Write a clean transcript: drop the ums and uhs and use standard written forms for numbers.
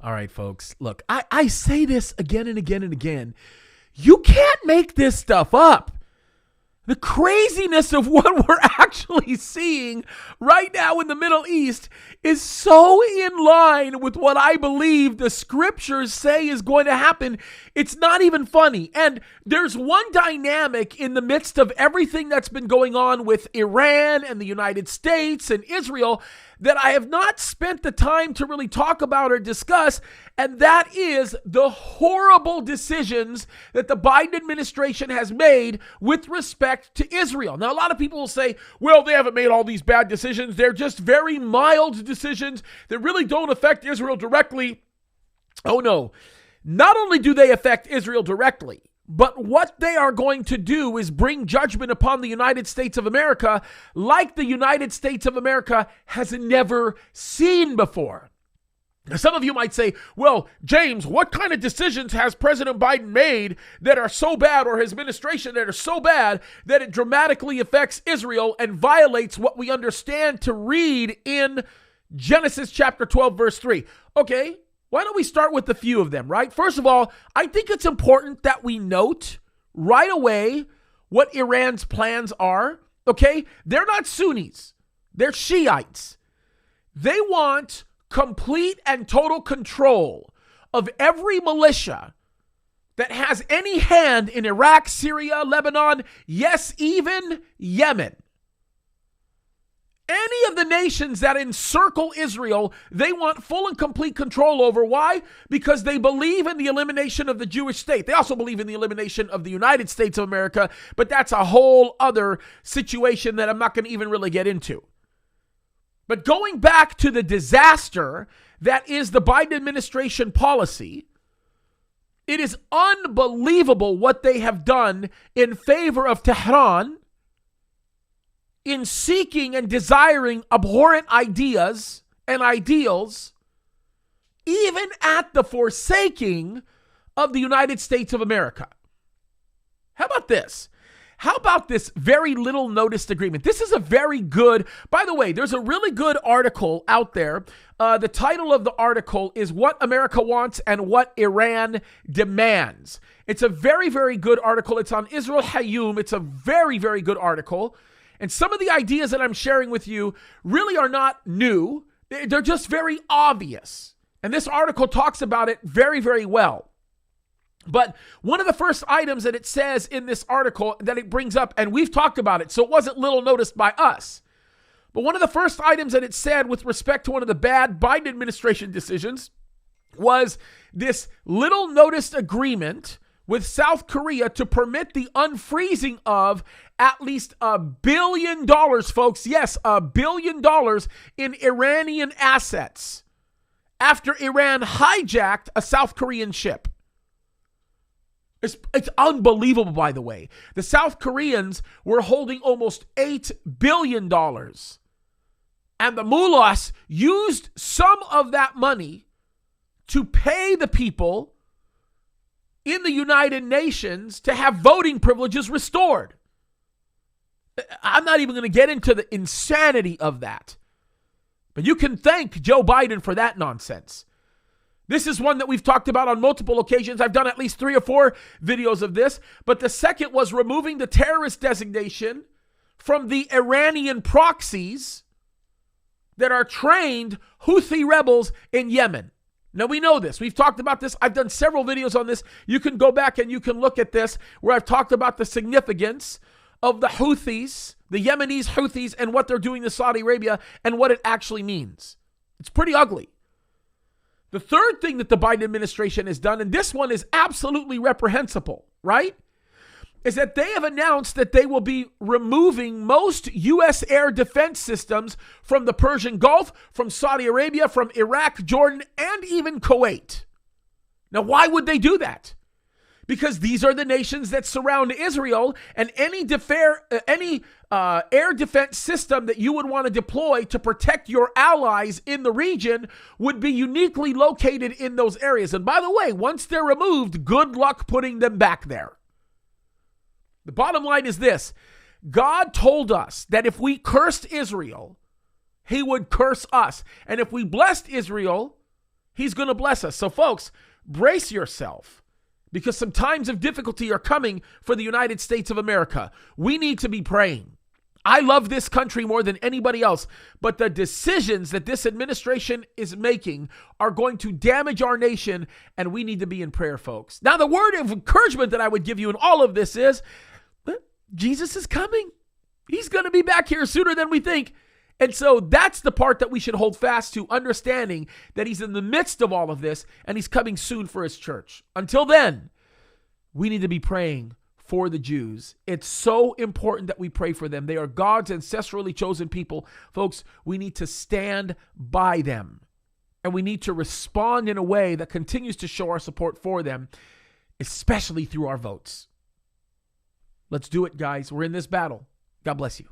All right, folks. Look, I say this again and again and again. You can't make this stuff up. The craziness of what we're actually seeing right now in the Middle East is so in line with what I believe the scriptures say is going to happen. It's not even funny. And there's one dynamic in the midst of everything that's been going on with Iran and the United States and Israel that I have not spent the time to really talk about or discuss, and that is the horrible decisions that the Biden administration has made with respect to Israel. Now, a lot of people will say, well, they haven't made all these bad decisions. They're just very mild decisions that really don't affect Israel directly. Oh, no. Not only do they affect Israel directly, but what they are going to do is bring judgment upon the United States of America like the United States of America has never seen before. Now, some of you might say, well, James, what kind of decisions has President Biden made that are so bad, or his administration that are so bad that it dramatically affects Israel and violates what we understand to read in Genesis chapter 12, verse 3? Okay. Why don't we start with a few of them, right? First of all, I think it's important that we note right away what Iran's plans are, okay? They're not Sunnis. They're Shiites. They want complete and total control of every militia that has any hand in Iraq, Syria, Lebanon, yes, even Yemen. Any of the nations that encircle Israel, they want full and complete control over. Why? Because they believe in the elimination of the Jewish state. They also believe in the elimination of the United States of America, but that's a whole other situation that I'm not going to even really get into. But going back to the disaster that is the Biden administration policy, it is unbelievable what they have done in favor of Tehran, in seeking and desiring abhorrent ideas and ideals, even at the forsaking of the United States of America. How about this? How about this very little noticed agreement? This is a very good, by the way, there's a really good article out there. The title of the article is What America Wants and What Iran Demands. It's a very, very good article. It's on Israel Hayom. It's a very, very good article. And some of the ideas that I'm sharing with you really are not new. They're just very obvious. And this article talks about it very, very well. But one of the first items that it says in this article that it brings up, and we've talked about it, so it wasn't little noticed by us. But one of the first items that it said with respect to one of the bad Biden administration decisions was this little noticed agreement with South Korea to permit the unfreezing of at least $1 billion, folks. Yes, $1 billion in Iranian assets after Iran hijacked a South Korean ship. It's unbelievable, by the way. The South Koreans were holding almost $8 billion. And the mullahs used some of that money to pay the people in the United Nations to have voting privileges restored. I'm not even going to get into the insanity of that. But you can thank Joe Biden for that nonsense. This is one that we've talked about on multiple occasions. I've done at least 3 or 4 videos of this. But the second was removing the terrorist designation from the Iranian proxies that are trained Houthi rebels in Yemen. Now, we know this. We've talked about this. I've done several videos on this. You can go back and you can look at this where I've talked about the significance of the Houthis, the Yemenis Houthis, and what they're doing to Saudi Arabia and what it actually means. It's pretty ugly. The third thing that the Biden administration has done, and this one is absolutely reprehensible, right, is that they have announced that they will be removing most U.S. air defense systems from the Persian Gulf, from Saudi Arabia, from Iraq, Jordan, and even Kuwait. Now, why would they do that? Because these are the nations that surround Israel, and any air defense system that you would want to deploy to protect your allies in the region would be uniquely located in those areas. And by the way, once they're removed, good luck putting them back there. The bottom line is this. God told us that if we cursed Israel, he would curse us. And if we blessed Israel, he's going to bless us. So folks, brace yourself, because some times of difficulty are coming for the United States of America. We need to be praying. I love this country more than anybody else, but the decisions that this administration is making are going to damage our nation, and we need to be in prayer, folks. Now, the word of encouragement that I would give you in all of this is, Jesus is coming. He's going to be back here sooner than we think. And so that's the part that we should hold fast to, understanding that he's in the midst of all of this and he's coming soon for his church. Until then, we need to be praying for the Jews. It's so important that we pray for them. They are God's ancestrally chosen people. Folks, we need to stand by them, and we need to respond in a way that continues to show our support for them, especially through our votes. Let's do it, guys. We're in this battle. God bless you.